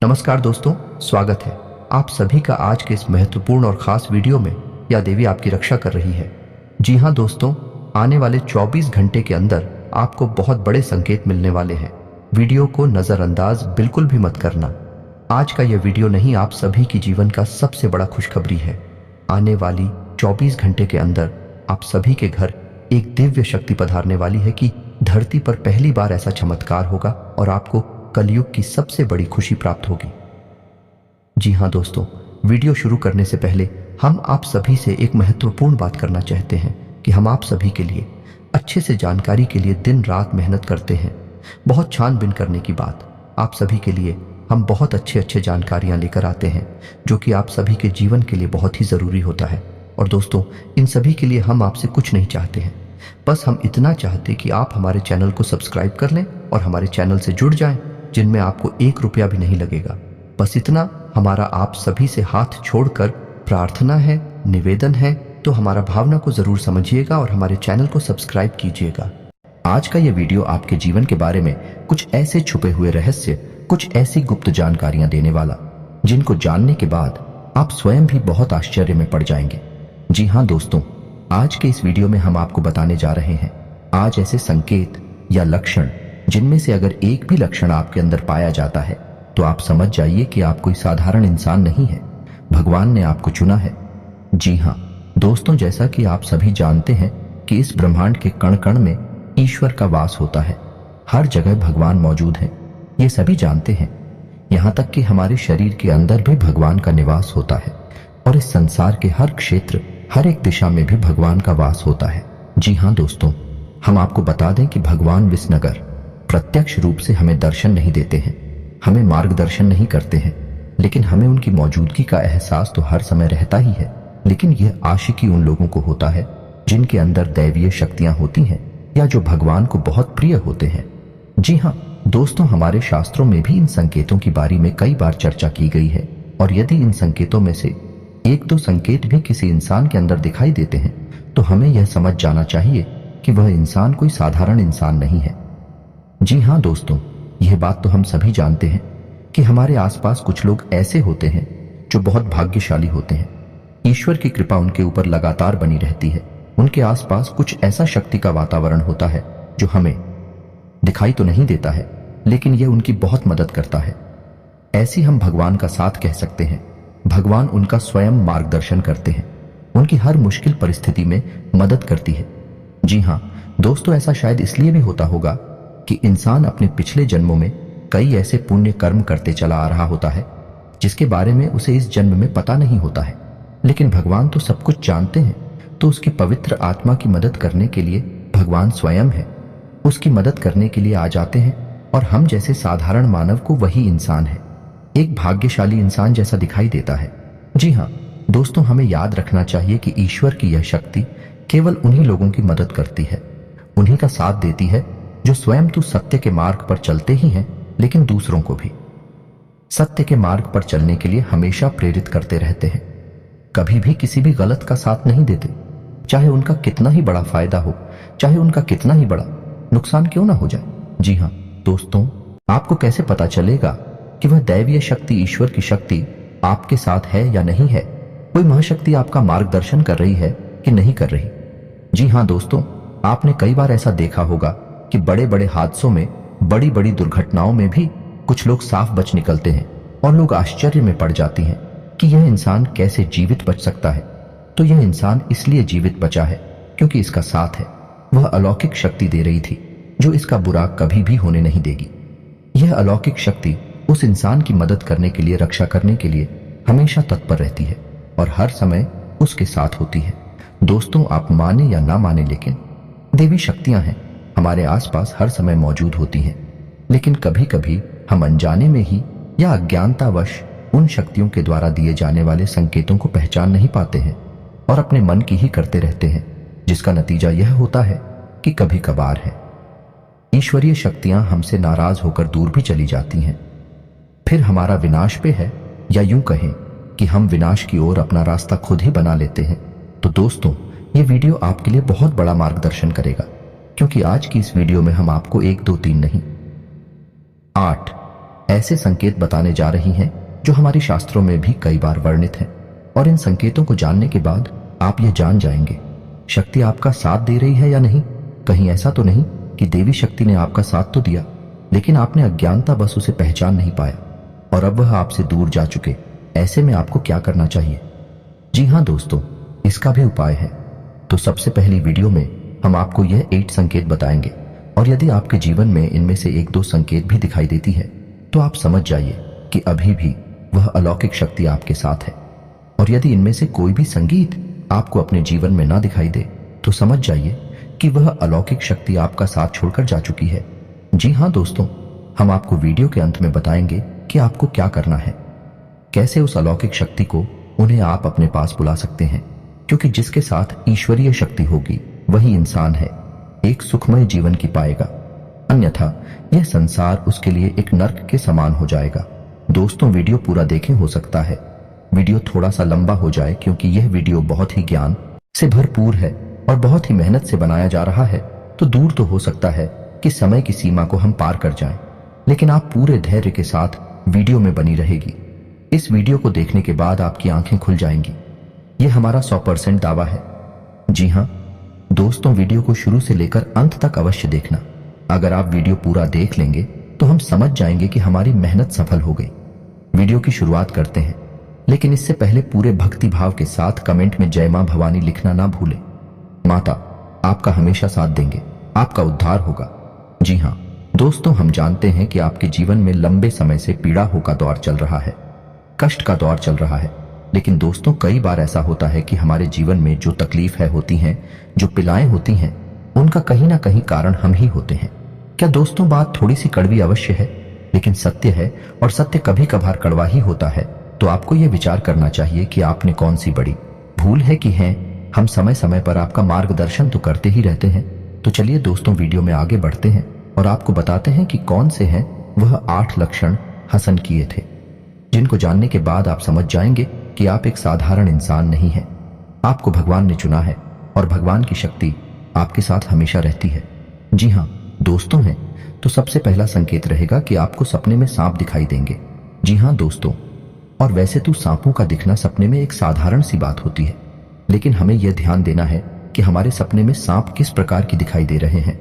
नमस्कार दोस्तों, स्वागत है आप सभी का आज के इस महत्वपूर्ण और खास वीडियो में। यह देवी आपकी रक्षा कर रही है। जी हाँ दोस्तों, आने वाले 24 घंटे के अंदर आपको बहुत बड़े संकेत मिलने वाले हैं। वीडियो को नज़रअंदाज बिल्कुल भी मत करना। आज का यह वीडियो नहीं, आप सभी की जीवन का सबसे बड़ा खुशखबरी है। आने वाली 24 घंटे के अंदर आप सभी के घर एक दिव्य शक्ति पधारने वाली है कि धरती पर पहली बार ऐसा चमत्कार होगा और आपको कलयुग की सबसे बड़ी खुशी प्राप्त होगी। जी हाँ दोस्तों, वीडियो शुरू करने से पहले हम आप सभी से एक महत्वपूर्ण बात करना चाहते हैं कि हम आप सभी के लिए अच्छे से जानकारी के लिए दिन रात मेहनत करते हैं। बहुत छानबीन करने की बात, आप सभी के लिए हम बहुत अच्छे जानकारियां लेकर आते हैं जो कि आप सभी के जीवन के लिए बहुत ही ज़रूरी होता है। और दोस्तों, इन सभी के लिए हम आपसे कुछ नहीं चाहते हैं, बस हम इतना चाहते कि आप हमारे चैनल को सब्सक्राइब कर लें और हमारे चैनल से जुड़ जाएं, जिनमें आपको 1 रुपया भी नहीं लगेगा। बस इतना हमारा आप सभी से हाथ छोड़कर प्रार्थना है, निवेदन है। तो हमारा भावना को जरूर समझिएगा और हमारे चैनल को सब्सक्राइब कीजिएगा। आज का यह वीडियो आपके जीवन के बारे में कुछ ऐसे छुपे हुए रहस्य, कुछ ऐसी गुप्त जानकारियां देने वाला, जिनको जानने के बाद आप स्वयं भी बहुत आश्चर्य में पड़ जाएंगे। जी हाँ दोस्तों, आज के इस वीडियो में हम आपको बताने जा रहे हैं आज ऐसे संकेत या लक्षण, जिनमें से अगर एक भी लक्षण आपके अंदर पाया जाता है तो आप समझ जाइए कि आप कोई साधारण इंसान नहीं है, भगवान ने आपको चुना है। जी हाँ दोस्तों, जैसा कि आप सभी जानते हैं कि इस ब्रह्मांड के कण कण में ईश्वर का वास होता है। हर जगह भगवान मौजूद है, ये सभी जानते हैं। यहाँ तक कि हमारे शरीर के अंदर भी भगवान का निवास होता है और इस संसार के हर क्षेत्र, हर एक दिशा में भी भगवान का वास होता है। जी हाँ दोस्तों, हम आपको बता दें कि भगवान विसनगर प्रत्यक्ष रूप से हमें दर्शन नहीं देते हैं, हमें मार्गदर्शन नहीं करते हैं, लेकिन हमें उनकी मौजूदगी का एहसास तो हर समय रहता ही है। लेकिन यह आशिकी उन लोगों को होता है जिनके अंदर दैवीय शक्तियां होती हैं या जो भगवान को बहुत प्रिय होते हैं। जी हाँ दोस्तों, हमारे शास्त्रों में भी इन संकेतों की बारे में कई बार चर्चा की गई है। और यदि इन संकेतों में से 1-2 संकेत भी किसी इंसान के अंदर दिखाई देते हैं तो हमें यह समझ जाना चाहिए कि वह इंसान कोई साधारण इंसान नहीं है। जी हाँ दोस्तों, यह बात तो हम सभी जानते हैं कि हमारे आसपास कुछ लोग ऐसे होते हैं जो बहुत भाग्यशाली होते हैं। ईश्वर की कृपा उनके ऊपर लगातार बनी रहती है। उनके आसपास कुछ ऐसा शक्ति का वातावरण होता है जो हमें दिखाई तो नहीं देता है, लेकिन यह उनकी बहुत मदद करता है। ऐसी हम भगवान का साथ कह सकते हैं। भगवान उनका स्वयं मार्गदर्शन करते हैं, उनकी हर मुश्किल परिस्थिति में मदद करती है। जी हाँ दोस्तों, ऐसा शायद इसलिए भी होता होगा कि इंसान अपने पिछले जन्मों में कई ऐसे पुण्य कर्म करते चला आ रहा होता है जिसके बारे में उसे इस जन्म में पता नहीं होता है। लेकिन भगवान तो सब कुछ जानते हैं, तो उसकी पवित्र आत्मा की मदद करने के लिए भगवान स्वयं है, उसकी मदद करने के लिए आ जाते हैं। और हम जैसे साधारण मानव को वही इंसान है, एक भाग्यशाली इंसान जैसा दिखाई देता है। जी हाँ दोस्तों, हमें याद रखना चाहिए कि ईश्वर की यह शक्ति केवल उन्हीं लोगों की मदद करती है, उन्हीं का साथ देती है जो स्वयं तो सत्य के मार्ग पर चलते ही हैं, लेकिन दूसरों को भी सत्य के मार्ग पर चलने के लिए हमेशा प्रेरित करते रहते हैं। कभी भी किसी भी गलत का साथ नहीं देते, चाहे उनका कितना ही बड़ा फायदा हो, चाहे उनका कितना ही बड़ा नुकसान क्यों ना हो जाए। जी हाँ दोस्तों, आपको कैसे पता चलेगा कि वह दैवीय शक्ति, ईश्वर की शक्ति आपके साथ है या नहीं है? कोई महाशक्ति आपका मार्गदर्शन कर रही है कि नहीं कर रही? जी हाँ दोस्तों, आपने कई बार ऐसा देखा होगा कि बड़े बड़े हादसों में, बड़ी बड़ी दुर्घटनाओं में भी कुछ लोग साफ बच निकलते हैं और लोग आश्चर्य में पड़ जाती हैं कि यह इंसान कैसे जीवित बच सकता है। तो यह इंसान इसलिए जीवित बचा है क्योंकि इसका साथ है, वह अलौकिक शक्ति दे रही थी जो इसका बुरा कभी भी होने नहीं देगी। यह अलौकिक शक्ति उस इंसान की मदद करने के लिए, रक्षा करने के लिए हमेशा तत्पर रहती है और हर समय उसके साथ होती है। दोस्तों, आप माने या ना माने, लेकिन देवी शक्तियां हैं, हमारे आसपास हर समय मौजूद होती हैं। लेकिन कभी कभी हम अनजाने में ही या अज्ञानतावश उन शक्तियों के द्वारा दिए जाने वाले संकेतों को पहचान नहीं पाते हैं और अपने मन की ही करते रहते हैं, जिसका नतीजा यह होता है कि कभी कभार है ईश्वरीय शक्तियां हमसे नाराज होकर दूर भी चली जाती हैं। फिर हमारा विनाश पे है, या यूं कहें कि हम विनाश की ओर अपना रास्ता खुद ही बना लेते हैं। तो दोस्तों, ये वीडियो आपके लिए बहुत बड़ा मार्गदर्शन करेगा, क्योंकि आज की इस वीडियो में हम आपको 1, 2, 3 नहीं, 8 ऐसे संकेत बताने जा रही हैं जो हमारे शास्त्रों में भी कई बार वर्णित हैं। और इन संकेतों को जानने के बाद आप यह जान जाएंगे शक्ति आपका साथ दे रही है या नहीं। कहीं ऐसा तो नहीं कि देवी शक्ति ने आपका साथ तो दिया, लेकिन आपने अज्ञानता बस उसे पहचान नहीं पाया और अब वह आपसे दूर जा चुके। ऐसे में आपको क्या करना चाहिए? जी हाँ दोस्तों, इसका भी उपाय है। तो सबसे पहली वीडियो में हम आपको यह 8 संकेत बताएंगे, और यदि आपके जीवन में इनमें से 1-2 संकेत भी दिखाई देती है तो आप समझ जाइए कि अभी भी वह अलौकिक शक्ति आपके साथ है। और यदि इनमें से कोई भी संगीत आपको अपने जीवन में ना दिखाई दे तो समझ जाइए कि वह अलौकिक शक्ति आपका साथ छोड़कर जा चुकी है। जी हाँ दोस्तों, हम आपको वीडियो के अंत में बताएंगे कि आपको क्या करना है, कैसे उस अलौकिक शक्ति को उन्हें आप अपने पास बुला सकते हैं, क्योंकि जिसके साथ ईश्वरीय शक्ति होगी वही इंसान है, एक सुखमय जीवन की पाएगा। अन्यथा यह संसार उसके लिए एक नर्क के समान हो जाएगा। दोस्तों, वीडियो पूरा देखें, हो सकता है वीडियो थोड़ा सा लंबा हो जाए, क्योंकि यह वीडियो बहुत ही ज्ञान से भरपूर है और बहुत ही मेहनत से बनाया जा रहा है। तो दूर तो हो सकता है कि समय की सीमा को हम पार कर जाएं, लेकिन आप पूरे धैर्य के साथ वीडियो में बनी रहेगी। इस वीडियो को देखने के बाद आपकी आंखें खुल जाएंगी, यह हमारा 100% दावा है। जी हाँ दोस्तों, वीडियो को शुरू से लेकर अंत तक अवश्य देखना। अगर आप वीडियो पूरा देख लेंगे तो हम समझ जाएंगे कि हमारी मेहनत सफल हो गई। वीडियो की शुरुआत करते हैं, लेकिन इससे पहले पूरे भक्ति भाव के साथ कमेंट में जय मां भवानी लिखना ना भूलें। माता आपका हमेशा साथ देंगे, आपका उद्धार होगा। जी हाँ दोस्तों, हम जानते हैं कि आपके जीवन में लंबे समय से पीड़ाओं का दौर चल रहा है, कष्ट का दौर चल रहा है। लेकिन दोस्तों, कई बार ऐसा होता है कि हमारे जीवन में जो तकलीफें होती हैं, जो पिलाएं होती हैं, उनका कहीं ना कहीं कारण हम ही होते हैं। क्या दोस्तों, बात थोड़ी सी कड़वी अवश्य है, लेकिन सत्य है, और सत्य कभी कभार कड़वा ही होता है। तो आपको यह विचार करना चाहिए कि आपने कौन सी बड़ी भूल है कि हैं। हम समय समय पर आपका मार्गदर्शन तो करते ही रहते हैं। तो चलिए दोस्तों, वीडियो में आगे बढ़ते हैं और आपको बताते हैं कि कौन से हैं वह 8 लक्षण हसन किए थे, जिनको जानने के बाद आप समझ जाएंगे कि आप एक साधारण इंसान नहीं हैं। आपको भगवान ने चुना है और भगवान की शक्ति आपके साथ हमेशा रहती है। जी हाँ दोस्तों हैं, तो सबसे पहला संकेत रहेगा कि आपको सपने में सांप दिखाई देंगे। जी हाँ दोस्तों, और वैसे तो सांपों का दिखना सपने में एक साधारण सी बात होती है, लेकिन हमें यह ध्यान देना है कि हमारे सपने में सांप किस प्रकार की दिखाई दे रहे हैं।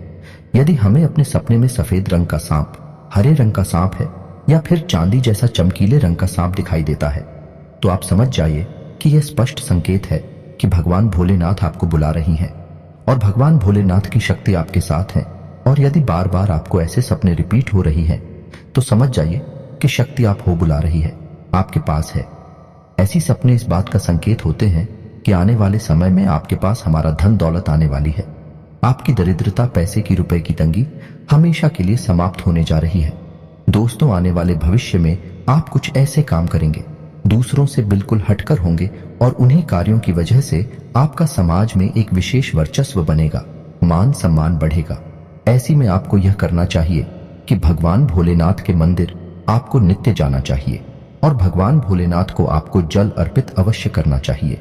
यदि हमें अपने सपने में सफेद रंग का सांप, हरे रंग का सांप है, या फिर चांदी जैसा चमकीले रंग का सांप दिखाई देता है, तो आप समझ जाइए कि यह स्पष्ट संकेत है कि भगवान भोलेनाथ आपको बुला रही हैं और भगवान भोलेनाथ की शक्ति आपके साथ है। और यदि बार बार आपको ऐसे सपने रिपीट हो रही हैं, तो समझ जाइए कि शक्ति आप हो बुला रही है, आपके पास है। ऐसी सपने इस बात का संकेत होते हैं कि आने वाले समय में आपके पास हमारा धन दौलत आने वाली है। आपकी दरिद्रता, पैसे की, रुपए की तंगी हमेशा के लिए समाप्त होने जा रही है। दोस्तों, आने वाले भविष्य में आप कुछ ऐसे काम करेंगे, दूसरों से बिल्कुल हटकर होंगे, और उन्हीं कार्यों की वजह से आपका समाज में एक विशेष वर्चस्व बनेगा, मान सम्मान बढ़ेगा। ऐसी में आपको यह करना चाहिए कि भगवान भोलेनाथ के मंदिर आपको नित्य जाना चाहिए और भगवान भोलेनाथ को आपको जल अर्पित अवश्य करना चाहिए।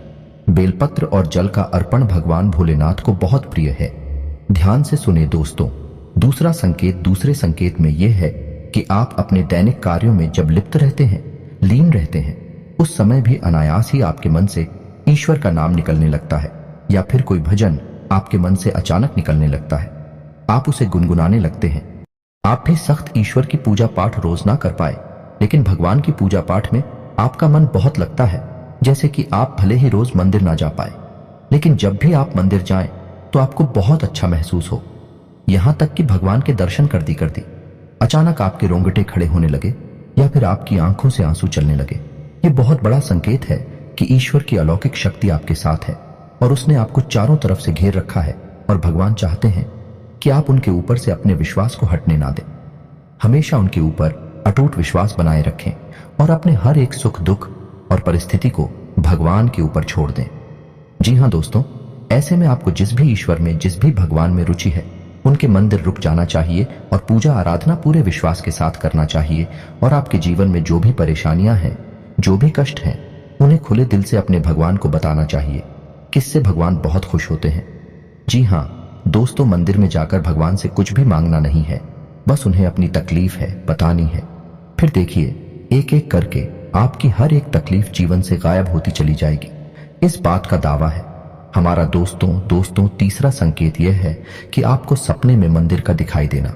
बेलपत्र और जल का अर्पण भगवान भोलेनाथ को बहुत प्रिय है। ध्यान से सुने दोस्तों, दूसरा संकेत दूसरे संकेत में यह है कि आप अपने दैनिक कार्यों में जब लिप्त रहते हैं, लीन रहते हैं, उस समय भी अनायास ही आपके मन से ईश्वर का नाम निकलने लगता है, या फिर कोई भजन आपके मन से अचानक निकलने लगता है। आप उसे गुनगुनाने लगते हैं। आप भी सख्त ईश्वर की पूजा पाठ रोज ना कर पाए, लेकिन भगवान की पूजा पाठ में आपका मन बहुत लगता है। जैसे कि आप भले ही रोज मंदिर ना जा पाए, लेकिन जब भी आप मंदिर जाएं तो आपको बहुत अच्छा महसूस हो। यहां तक कि भगवान के दर्शन करती करती अचानक आपके रोंगटे खड़े होने लगे, या फिर आपकी आंखों से आंसू चलने लगे। ये बहुत बड़ा संकेत है कि ईश्वर की अलौकिक शक्ति आपके साथ है और उसने आपको चारों तरफ से घेर रखा है, और भगवान चाहते हैं कि आप उनके ऊपर से अपने विश्वास को हटने ना दें। हमेशा उनके ऊपर अटूट विश्वास बनाए रखें और अपने हर एक सुख दुख और परिस्थिति को भगवान के ऊपर छोड़ दें। जी हाँ दोस्तों, ऐसे में आपको जिस भी ईश्वर में, जिस भी भगवान में रुचि है, उनके मंदिर रुक जाना चाहिए और पूजा आराधना पूरे विश्वास के साथ करना चाहिए। और आपके जीवन में जो भी परेशानियां हैं, जो भी कष्ट हैं, उन्हें खुले दिल से अपने भगवान को बताना चाहिए, किससे भगवान बहुत खुश होते हैं। जी हाँ दोस्तों, मंदिर में जाकर भगवान से कुछ भी मांगना नहीं है, बस उन्हें अपनी तकलीफ है बतानी है। फिर देखिए एक एक करके आपकी हर एक तकलीफ जीवन से गायब होती चली जाएगी। इस बात का दावा है हमारा। दोस्तों तीसरा संकेत यह है कि आपको सपने में मंदिर का दिखाई देना,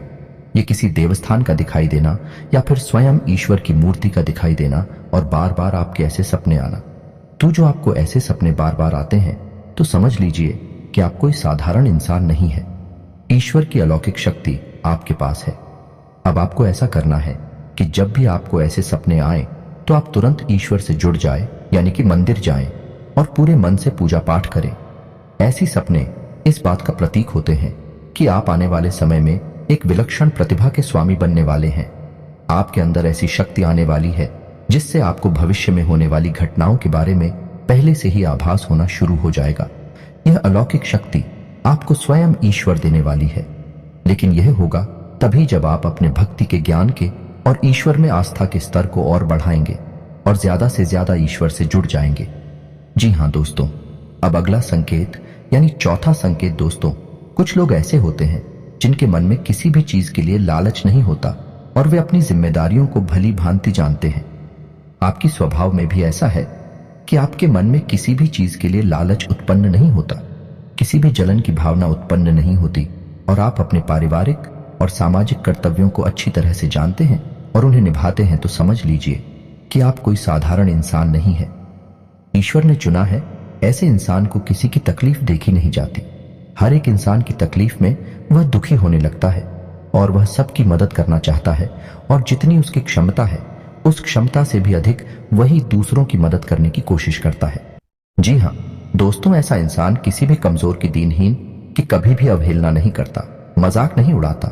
ये किसी देवस्थान का दिखाई देना या फिर स्वयं ईश्वर की मूर्ति का दिखाई देना और बार बार आपके ऐसे सपने आना। तो जो आपको ऐसे सपने बार बार आते हैं तो समझ लीजिए कि आप कोई साधारण इंसान नहीं है। ईश्वर की अलौकिक शक्ति आपके पास है। अब आपको ऐसा करना है कि जब भी आपको ऐसे सपने आए तो आप तुरंत ईश्वर से जुड़ जाए, यानी कि मंदिर जाएं और पूरे मन से पूजा पाठ करें। ऐसी सपने इस बात का प्रतीक होते हैं कि आप आने वाले समय में एक विलक्षण प्रतिभा के स्वामी बनने वाले हैं। आपके अंदर ऐसी शक्ति आने वाली है जिससे आपको भविष्य में होने वाली घटनाओं के बारे में पहले से ही आभास होना शुरू हो जाएगा। यह अलौकिक शक्ति आपको स्वयं ईश्वर देने वाली है, लेकिन यह होगा तभी जब आप अपने भक्ति के ज्ञान के और ईश्वर में आस्था के स्तर को और बढ़ाएंगे और ज्यादा से ज्यादा ईश्वर से जुड़ जाएंगे। जी हाँ दोस्तों, अब अगला संकेत यानी चौथा संकेत दोस्तों, कुछ लोग ऐसे होते हैं जिनके मन में किसी भी चीज के लिए लालच नहीं होता और वे अपनी जिम्मेदारियों को भली भांति जानते हैं। आपकी स्वभाव में भी ऐसा है कि आपके मन में किसी भी चीज के लिए लालच उत्पन्न नहीं होता, किसी भी जलन की भावना उत्पन्न नहीं होती और आप अपने पारिवारिक और सामाजिक कर्तव्यों को अच्छी तरह से जानते हैं और उन्हें निभाते हैं। तो समझ लीजिए कि आप कोई साधारण इंसान नहीं है। ईश्वर ने चुना है ऐसे इंसान को किसी की तकलीफ देखी नहीं जाती। हर एक इंसान की तकलीफ में वह दुखी होने लगता है और वह सबकी मदद करना चाहता है और जितनी उसकी क्षमता है उस क्षमता से भी अधिक वही दूसरों की मदद करने की कोशिश करता है। जी हाँ दोस्तों, ऐसा इंसान किसी भी कमजोर की, दीनहीन की कभी भी अवहेलना नहीं करता, मजाक नहीं उड़ाता,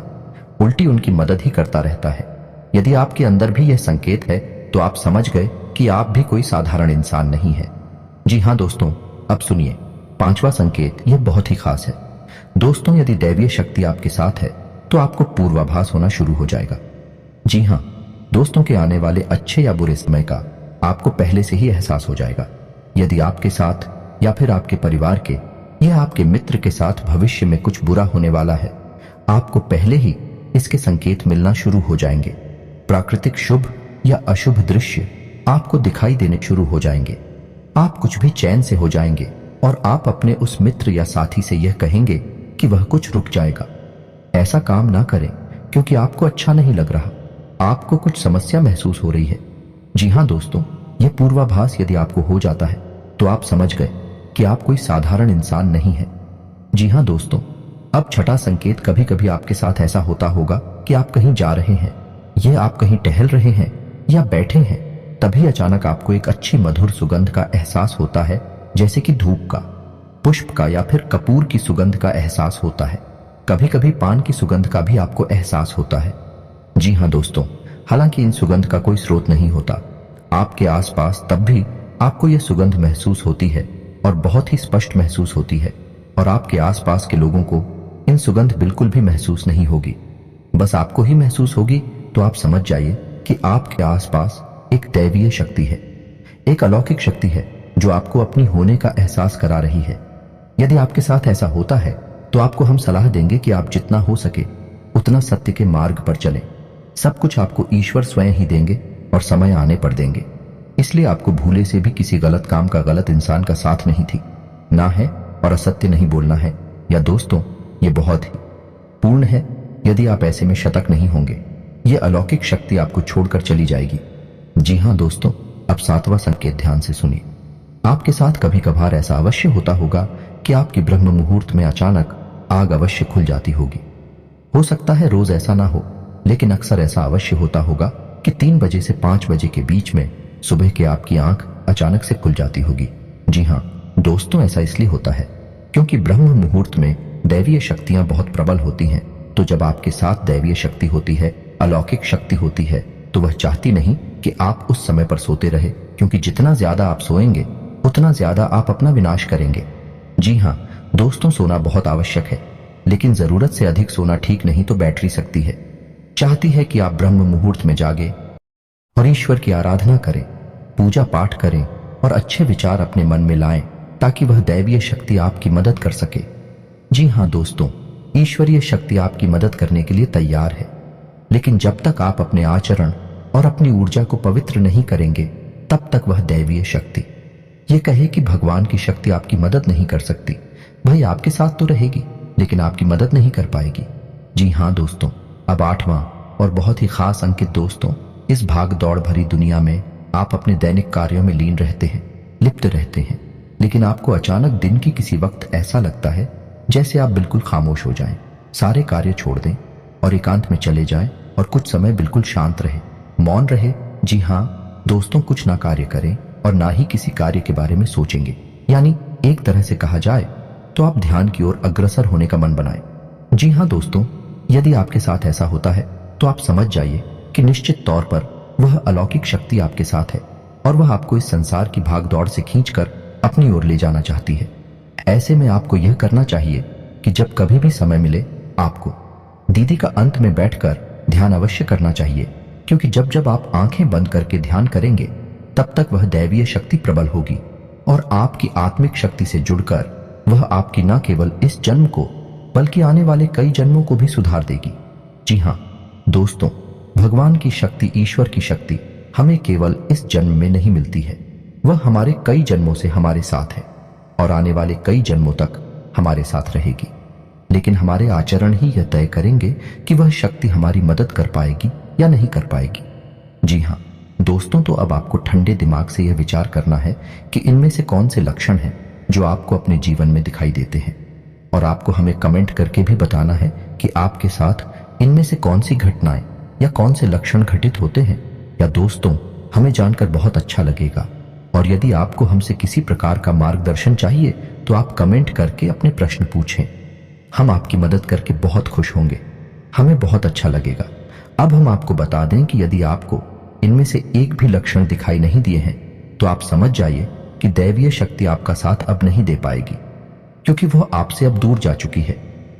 उल्टी उनकी मदद ही करता रहता है। यदि आपके अंदर भी यह संकेत है तो आप समझ गए कि आप भी कोई साधारण इंसान नहीं है। जी हाँ दोस्तों, अब सुनिए पांचवा संकेत, यह बहुत ही खास है। दोस्तों, यदि दैवीय शक्ति आपके साथ है तो आपको पूर्वाभास होना शुरू हो जाएगा। जी हाँ दोस्तों, के आने वाले अच्छे या बुरे समय का आपको पहले से ही एहसास हो जाएगा। यदि आपके साथ या फिर आपके परिवार के या आपके मित्र के साथ भविष्य में कुछ बुरा होने वाला है, आपको पहले ही इसके संकेत मिलना शुरू हो जाएंगे। प्राकृतिक शुभ या अशुभ दृश्य आपको दिखाई देने शुरू हो जाएंगे। आप कुछ भी चैन से हो जाएंगे और आप अपने उस मित्र या साथी से यह कहेंगे कि वह कुछ रुक जाएगा। ऐसा काम ना करें क्योंकि आपको अच्छा नहीं लग रहा, आपको कुछ समस्या महसूस हो रही है। जी हाँ दोस्तों, यह पूर्वाभास यदि आपको हो जाता है तो आप समझ गए कि आप कोई साधारण इंसान नहीं है। जी हाँ दोस्तों, अब छठा संकेत, कभी कभी आपके साथ ऐसा होता होगा कि आप कहीं जा रहे हैं, यह आप कहीं टहल रहे हैं या बैठे हैं, तभी अचानक आपको एक अच्छी मधुर सुगंध का एहसास होता है, जैसे कि धूप का, पुष्प का या फिर कपूर की सुगंध का एहसास होता है। कभी कभी पान की सुगंध का भी आपको एहसास होता है। जी हाँ दोस्तों, हालांकि इन सुगंध का कोई स्रोत नहीं होता, आपके आसपास तब भी आपको यह सुगंध महसूस होती है और बहुत ही स्पष्ट महसूस होती है और आपके आसपास के लोगों को इन सुगंध बिल्कुल भी महसूस नहीं होगी, बस आपको ही महसूस होगी। तो आप समझ जाइए कि आपके आसपास एक दैवीय शक्ति है, एक अलौकिक शक्ति है जो आपको अपनी होने का एहसास करा रही है। यदि आपके साथ ऐसा होता है तो आपको हम सलाह देंगे कि आप जितना हो सके उतना सत्य के मार्ग पर चलें। सब कुछ आपको ईश्वर स्वयं ही देंगे और समय आने पर देंगे। इसलिए आपको भूले से भी किसी गलत काम का, गलत इंसान का साथ नहीं थी ना है और असत्य नहीं बोलना है। या दोस्तों, ये बहुत ही पूर्ण है। यदि आप ऐसे में शतक नहीं होंगे, ये अलौकिक शक्ति आपको छोड़कर चली जाएगी। जी हाँ दोस्तों, अब सातवां संकेत ध्यान से सुनिए। आपके साथ कभी कभार ऐसा अवश्य होता होगा कि आपकी ब्रह्म मुहूर्त में अचानक आग अवश्य खुल जाती होगी। हो सकता है रोज ऐसा ना हो, लेकिन अक्सर ऐसा अवश्य होता होगा कि 3 बजे से 5 बजे के बीच में सुबह के आपकी आंख अचानक से खुल जाती होगी। जी हाँ दोस्तों, ऐसा इसलिए होता है क्योंकि ब्रह्म मुहूर्त में दैवीय शक्तियां बहुत प्रबल होती हैं। तो जब आपके साथ दैवीय शक्ति होती है, अलौकिक शक्ति होती है, तो वह चाहती नहीं कि आप उस समय पर सोते रहे, क्योंकि जितना ज्यादा आप सोएंगे उतना ज्यादा आप अपना विनाश करेंगे। जी हाँ दोस्तों, सोना बहुत आवश्यक है, लेकिन जरूरत से अधिक सोना ठीक नहीं, तो बैटरी सकती है। चाहती है कि आप ब्रह्म मुहूर्त में जागे और ईश्वर की आराधना करें, पूजा पाठ करें और अच्छे विचार अपने मन में लाएं, ताकि वह दैवीय शक्ति आपकी मदद कर सके। जी हाँ दोस्तों, ईश्वरीय शक्ति आपकी मदद करने के लिए तैयार है, लेकिन जब तक आप अपने आचरण और अपनी ऊर्जा को पवित्र नहीं करेंगे, तब तक वह दैवीय शक्ति ये कहे कि भगवान की शक्ति आपकी मदद नहीं कर सकती। भाई आपके साथ तो रहेगी लेकिन आपकी मदद नहीं कर पाएगी। जी हाँ दोस्तों, अब 8वां और बहुत ही खास अंकित दोस्तों, इस भाग दौड़ भरी दुनिया में आप अपने दैनिक कार्यों में लीन रहते हैं, लिप्त रहते हैं, लेकिन आपको अचानक दिन की किसी वक्त ऐसा लगता है जैसे आप बिल्कुल खामोश हो जाएं, सारे कार्य छोड़ दें और एकांत में चले जाएं और कुछ समय बिल्कुल शांत रहे, मौन रहे। जी हाँ दोस्तों, कुछ ना कार्य करें और ना ही किसी कार्य के बारे में सोचेंगे। यानी एक तरह से कहा जाए तो आप ध्यान की ओर अग्रसर होने का मन बनाएं। जी हाँ दोस्तों, यदि आपके साथ ऐसा होता है तो आप समझ जाइए कि निश्चित तौर पर वह अलौकिक शक्ति आपके साथ है और वह आपको इस संसार की भागदौड़ से खींचकर अपनी ओर ले जाना चाहती है। ऐसे में आपको यह करना चाहिए कि जब कभी भी समय मिले आपको दीदी का अंत में बैठकर ध्यान अवश्य करना चाहिए, क्योंकि जब जब आप आंखें बंद करके ध्यान करेंगे तब तक वह दैवीय शक्ति प्रबल होगी और आपकी आत्मिक शक्ति से जुड़कर वह आपकी न केवल इस जन्म को बल्कि आने वाले कई जन्मों को भी सुधार देगी। जी हाँ दोस्तों, भगवान की शक्ति, ईश्वर की शक्ति हमें केवल इस जन्म में नहीं मिलती है, वह हमारे कई जन्मों से हमारे साथ है और आने वाले कई जन्मों तक हमारे साथ रहेगी। लेकिन हमारे आचरण ही यह तय करेंगे कि वह शक्ति हमारी मदद कर पाएगी या नहीं कर पाएगी। जी हाँ दोस्तों, तो अब आपको ठंडे दिमाग से यह विचार करना है कि इनमें से कौन से लक्षण हैं जो आपको अपने जीवन में दिखाई देते हैं, और आपको हमें कमेंट करके भी बताना है कि आपके साथ इनमें से कौन सी घटनाएं या कौन से लक्षण घटित होते हैं। या दोस्तों, हमें जानकर बहुत अच्छा लगेगा, और यदि आपको हमसे किसी प्रकार का मार्गदर्शन चाहिए तो आप कमेंट करके अपने प्रश्न पूछें। हम आपकी मदद करके बहुत खुश होंगे, हमें बहुत अच्छा लगेगा। अब हम आपको बता दें कि यदि आपको इनमें से एक भी लक्षण दिखाई नहीं दिए हैं तो आप समझ जाइए कि दैवीय शक्ति आपका साथ अब नहीं दे पाएगी, क्योंकि वह आपसे अब दूर जा चुकी है,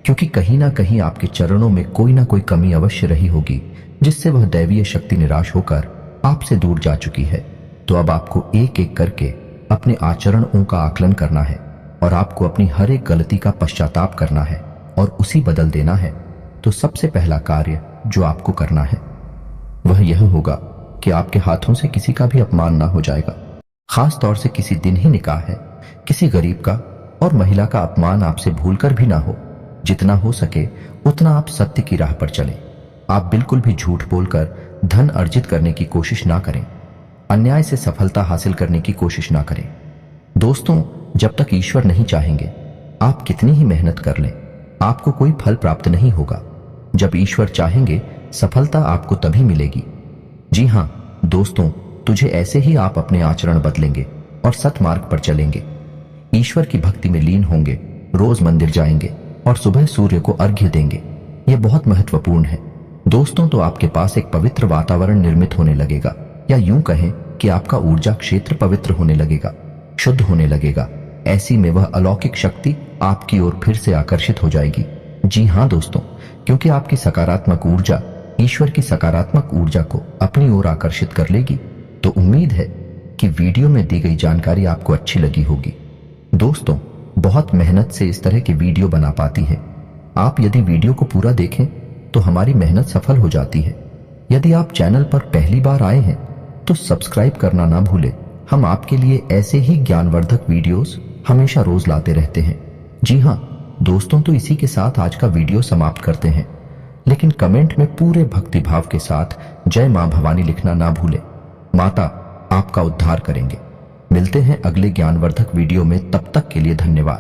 क्योंकि कहीं ना कहीं आपके चरणों में कोई ना कोई कमी अवश्य रही होगी जिससे वह दैवीय शक्ति निराश होकर आपसे दूर जा चुकी है। तो अब आपको एक एक करके अपने आचरणों का आकलन करना है और आपको अपनी हर एक गलती का पश्चाताप करना है और उसी बदल देना है। तो सबसे पहला कार्य जो आपको करना है वह यह होगा कि आपके हाथों से किसी का भी अपमान ना हो जाएगा। खास तौर से किसी दिन ही निकाह है, किसी गरीब का और महिला का अपमान आपसे भूलकर भी ना हो। जितना हो सके उतना आप सत्य की राह पर चलें। आप बिल्कुल भी झूठ बोलकर धन अर्जित करने की कोशिश ना करें, अन्याय से सफलता हासिल करने की कोशिश ना करें। दोस्तों, जब तक ईश्वर नहीं चाहेंगे आप कितनी ही मेहनत कर लें, आपको कोई फल प्राप्त नहीं होगा। जब ईश्वर चाहेंगे सफलता आपको तभी मिलेगी। जी हाँ दोस्तों, तुझे ऐसे ही आप अपने आचरण बदलेंगे और सतमार्ग पर चलेंगे, ईश्वर की भक्ति में लीन होंगे, रोज मंदिर जाएंगे और सुबह सूर्य को अर्घ्य देंगे। यह बहुत महत्वपूर्ण है दोस्तों। तो आपके पास एक पवित्र वातावरण निर्मित होने लगेगा, या यूं कहें कि आपका ऊर्जा क्षेत्र पवित्र होने लगेगा, शुद्ध होने लगेगा। ऐसी में वह अलौकिक शक्ति आपकी ओर फिर से आकर्षित हो जाएगी। जी हाँ दोस्तों, क्योंकि आपकी सकारात्मक ऊर्जा ईश्वर की सकारात्मक ऊर्जा को अपनी ओर आकर्षित कर लेगी। तो उम्मीद है कि वीडियो में दी गई जानकारी आपको अच्छी लगी होगी। दोस्तों, बहुत मेहनत से इस तरह की वीडियो बना पाती है। आप यदि वीडियो को पूरा देखें तो हमारी मेहनत सफल हो जाती है। यदि आप चैनल पर पहली बार आए हैं तो सब्सक्राइब करना ना भूलें। हम आपके लिए ऐसे ही ज्ञानवर्धक वीडियोस हमेशा रोज लाते रहते हैं। जी हाँ दोस्तों, तो इसी के साथ आज का वीडियो समाप्त करते हैं, लेकिन कमेंट में पूरे भक्तिभाव के साथ जय मां भवानी लिखना ना भूलें। माता आपका उद्धार करेंगे। मिलते हैं अगले ज्ञानवर्धक वीडियो में, तब तक के लिए धन्यवाद।